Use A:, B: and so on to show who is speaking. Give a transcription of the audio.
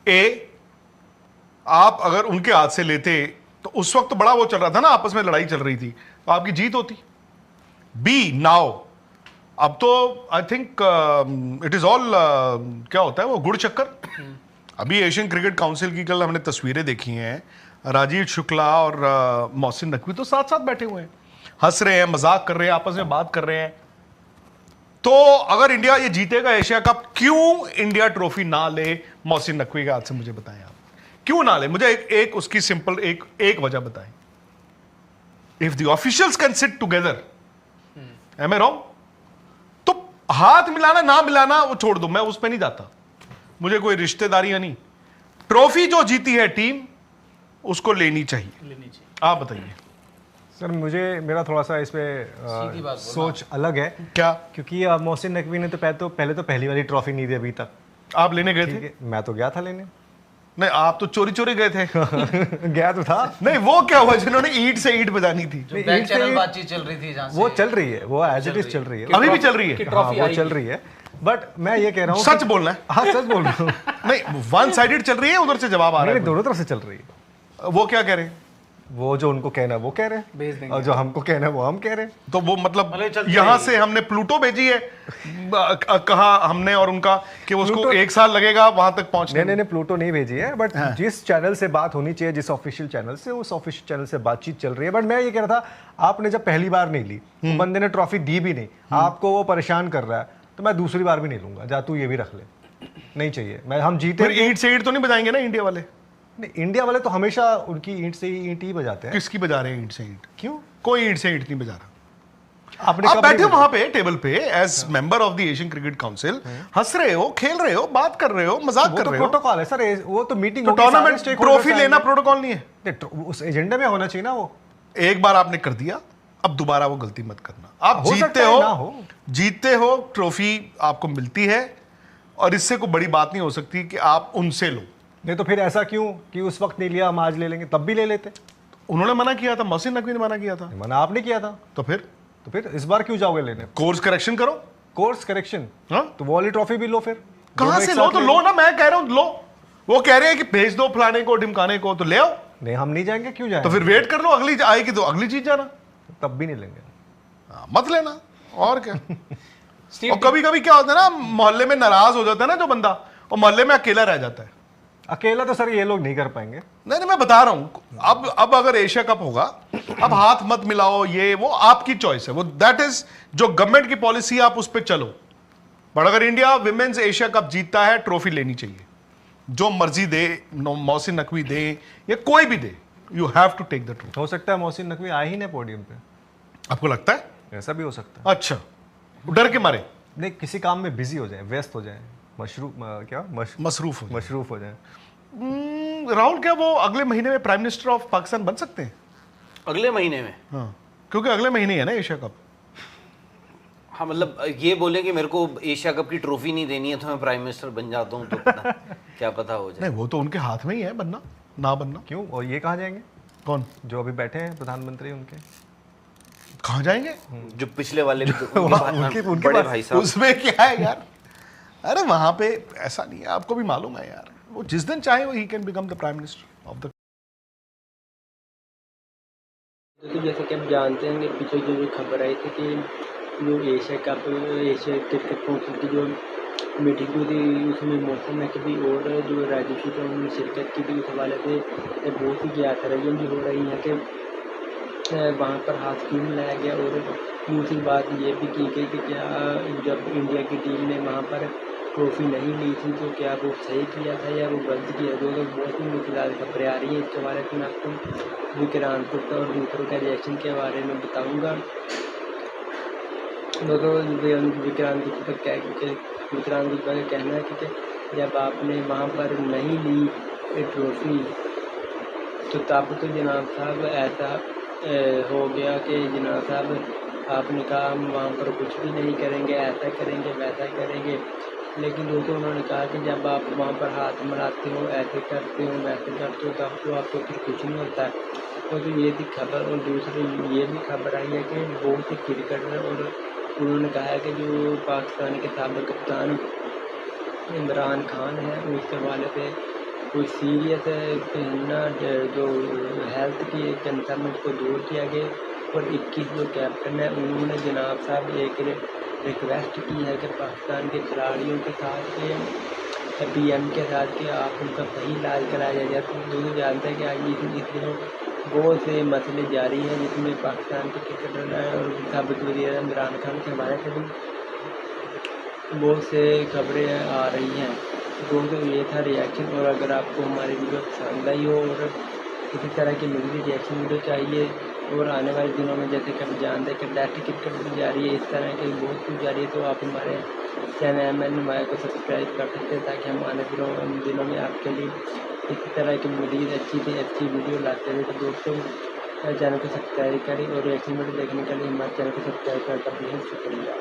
A: ए, आप अगर उनके हाथ से लेते तो उस वक्त तो बड़ा वो चल रहा था ना, आपस में लड़ाई चल रही थी, तो आपकी जीत होती। बी, नाउ अब तो I think it is all क्या होता है वो, गुड़ चक्कर। अभी एशियन क्रिकेट काउंसिल की कल हमने तस्वीरें देखी हैं, राजीव शुक्ला और मोहसिन नकवी तो साथ साथ बैठे हुए हैं, हंस रहे हैं, मजाक कर रहे हैं, आपस में बात कर रहे हैं। तो अगर इंडिया ये जीतेगा एशिया कप, क्यों इंडिया ट्रॉफी ना ले मोहसिन नकवी के हाथ से, मुझे बताएं आप क्यों ना ले? मुझे एक उसकी सिंपल एक वजह बताएं। If the officials can sit together, am I wrong? तो हाथ मिलाना ना मिलाना वो छोड़ दो, मैं उस पर नहीं जाता, मुझे कोई रिश्तेदारियां नहीं। ट्रॉफी जो जीती है टीम, उसको लेनी चाहिए। आप बताइए
B: सर। मेरा थोड़ा सा इसमें सोच अलग है।
A: क्या?
B: क्योंकि मोहसिन नकवी ने तो पहले तो पहली वाली ट्रॉफी नहीं दी अभी तक।
A: आप लेने गए थे?
B: मैं तो गया था लेने।
A: नहीं, आप तो चोरी चोरी गए थे।
B: गया तो था।
A: नहीं, वो क्या हुआ जिन्होंने ईंट से ईंट बजानी थी?
C: जो बैक चैनल बातचीत चल रही थी, जहां से
B: वो चल रही है, वो एज इट इज चल रही है,
A: अभी भी चल रही है।
B: हाँ, वो चल रही है। बट मैं ये कह रहा हूँ,
A: सच बोलना है।
B: हाँ, सच बोल रहा हूँ।
A: नहीं, वन साइडेड चल रही है, उधर से जवाब आ रहा है।
B: दोनों तरफ से चल रही है।
A: वो क्या कह रहे हैं?
B: वो जो उनको कहना है वो कह रहे हैं, और जो हमको कहना है वो हम कह रहे हैं।
A: तो वो मतलब यहां से हमने प्लूटो भेजी है, कहा हमने और उनका कि उसको 1 साल लगेगा वहां तक पहुंचने।
B: नहीं, प्लूटो नहीं भेजी है, बट जिस चैनल से बात होनी चाहिए, जिस ऑफिशियल चैनल से, उस ऑफिशियल चैनल से बातचीत चल रही है। बट मैं ये कह रहा था, आपने जब पहली बार नहीं ली, बंदे ने ट्रॉफी दी भी नहीं, आपको वो परेशान कर रहा है, तो मैं दूसरी बार भी नहीं लूंगा। जा तू ये भी रख ले, नहीं चाहिए। हम जीते,
A: ईंट से ईंट तो नहीं बजाएंगे ना इंडिया वाले?
B: नहीं, इंडिया वाले तो हमेशा उनकी ईंट से ईंट ही बजाते हैं।
A: किसकी बजा रहे हैं ईंट से ईंट?
B: क्यों?
A: कोई ईंट से ईंट नहीं बजा रहा।
B: आपने
A: आप बैठे वहां पे टेबल पे as member of the Asian Cricket Council, हंस रहे हो, खेल रहे हो, बात कर रहे हो, मजाक कर रहे हो।
B: प्रोटोकॉल है सर, वो तो मीटिंग,
A: टूर्नामेंट ट्रॉफी लेना प्रोटोकॉल नहीं है?
B: उस एजेंडे में होना चाहिए ना। वो
A: एक बार आपने कर दिया, अब दोबारा वो गलती मत करना। आप जीतते हो, ट्रॉफी आपको मिलती है, और इससे कोई बड़ी बात नहीं हो सकती कि आप उनसे लो।
B: नहीं तो फिर ऐसा क्यों कि उस वक्त नहीं लिया, हम आज ले लेंगे, तब भी ले लेते।
A: उन्होंने मना किया था, मोहसिन नकवी ने मना किया था।
B: मना आपने किया था।
A: तो फिर
B: इस बार क्यों जाओगे लेने?
A: कोर्स करेक्शन करो।
B: Course correction?
A: हाँ,
B: तो वो वाली ट्रॉफी भी लो फिर।
A: कहां से लो? तो लो ना, मैं कह रहा हूं लो। वो कह रहे हैं कि भेज दो फलाने को, ढिमकाने को, तो ले आओ।
B: नहीं, हम नहीं जाएंगे, क्यों जाएंगे?
A: तो फिर वेट कर लो, अगली आएगी तो अगली चीज जाना।
B: तब भी नहीं लेंगे।
A: मत लेना, और क्या। और कभी कभी क्या होता है ना, मोहल्ले में नाराज हो जाता है ना जो बंदा, और मोहल्ले में अकेला रह जाता है।
B: अकेला तो सर ये लोग नहीं कर पाएंगे।
A: नहीं, मैं बता रहा हूं, अब अगर एशिया कप होगा, अब हाथ मत मिलाओ, ये वो आपकी चॉइस है, वो दैट इज जो गवर्नमेंट की पॉलिसी, आप उस पर चलो। बट अगर इंडिया विमेन्स एशिया कप जीतता है, ट्रॉफी लेनी चाहिए। जो मर्जी दे, मोहसिन नकवी दे या कोई भी दे, you have to take the trophy.
B: हो सकता है मोहसिन नकवी आए ही नहीं पोडियम पे।
A: आपको लगता है?
B: ऐसा भी हो सकता है।
A: अच्छा, डर के मारे?
B: नहीं, किसी काम में बिजी हो जाए, व्यस्त हो जाए, मशरूफ हो जाए।
A: राहुल, क्या वो अगले महीने में प्राइम मिनिस्टर ऑफ पाकिस्तान बन सकते हैं?
C: अगले महीने में?
A: हाँ, क्योंकि अगले महीने है ना एशिया कप।
C: हाँ, मतलब ये बोले कि मेरे को एशिया कप की ट्रॉफी नहीं देनी है तो मैं प्राइम मिनिस्टर बन जाता हूँ, तो क्या पता हो जाए।
A: नहीं, वो तो उनके हाथ में ही है, बनना ना बनना।
B: क्यों? और ये कहाँ जाएंगे?
A: कौन?
B: जो अभी बैठे हैं प्रधानमंत्री, उनके
A: कहाँ जाएंगे?
C: जो पिछले वाले बड़े भाई साहब।
A: उसमें क्या है यार? अरे वहां पे ऐसा नहीं है, आपको भी मालूम है यार, वो जिस दिन चाहे वो he can become the prime minister of the.
D: तो जैसे कि आप जानते हैं कि पीछे जो खबर आई थी कि जो एशिया क्रिकेट काउंसिल की जो मीटिंग हुई थी, उसमें मोहसिन नकवी और जो राजीव शुक्ला उन्होंने शिरकत की थी। उस हवाले से बहुत ही ज्ञातरजियाँ भी हो रही हैं कि वहाँ पर हाथ क्यों मिलाया गया, और दूसरी बात ये भी की गई कि क्या जब इंडिया की टीम ने वहाँ पर ट्रॉफी नहीं ली थी तो क्या वो सही किया था या वो गलत किया। दो बहुत ही मुश्किल खबरें आ रही हैं। इसके बारे में आपको विक्रांत गुप्ता और दूसरों के रिएक्शन के बारे में बताऊँगा। दोस्तों, विक्रांत गुप्ता का कहना है कि जब आपने वहाँ पर नहीं ली ट्रॉफी तो तब तो जनाब साहब ऐसा हो गया कि जनाब साहब आपने कहा हम वहाँ पर कुछ भी नहीं करेंगे, ऐसा करेंगे, वैसा करेंगे। लेकिन दोस्तों, उन्होंने कहा कि जब आप वहाँ पर हाथ मिलाते हो, ऐसे करते हो, वैसे करते हो, तब तो आपको फिर कुछ नहीं होता है। तो ये थी खबर। और दूसरी ये भी खबर आई है कि बहुत से क्रिकेटर, और उन्होंने कहा है कि जो पाकिस्तान के साबिक़ कप्तान इमरान खान है, उसके हवाले से कोई सीरियस ना जो हेल्थ की कंसर्न को दूर किया गया। और 21 जो कैप्टन है उन्होंने जनाब साहब एक रिक्वेस्ट की है कि पाकिस्तान के खिलाड़ियों के साथ के PM के साथ कि आप उनका सही इलाज कराया जाए। तो दोनों जानते हैं कि आज इस दिनों बहुत से मसले जारी हैं जिसमें पाकिस्तान के क्रिकेटर और साबित वज़ीर इमरान खान के हवाले से भी बहुत से खबरें आ रही हैं। तो ये था रिएक्शन। और अगर आपको हमारी वीडियो पसंद आई हो और इसी तरह की मुझे रिएक्शन वीडियो चाहिए और आने वाले दिनों में जैसे कि आप जानते हैं कि टेस्ट क्रिकेट भी जारी है, इस तरह के बहुत कुछ जारी है, तो आप हमारे चैनल MN नुमाया को सब्सक्राइब कर सकते हैं ताकि हम आने दिनों में आपके लिए इसी तरह की मज़ीद अच्छी से अच्छी वीडियो लाते हैं। तो दोस्तों चैनल को सब्सक्राइब करें और रिएक्शन वीडियो देखने के लिए हमारे चैनल को सब्सक्राइब करने का बेहद शुक्रिया।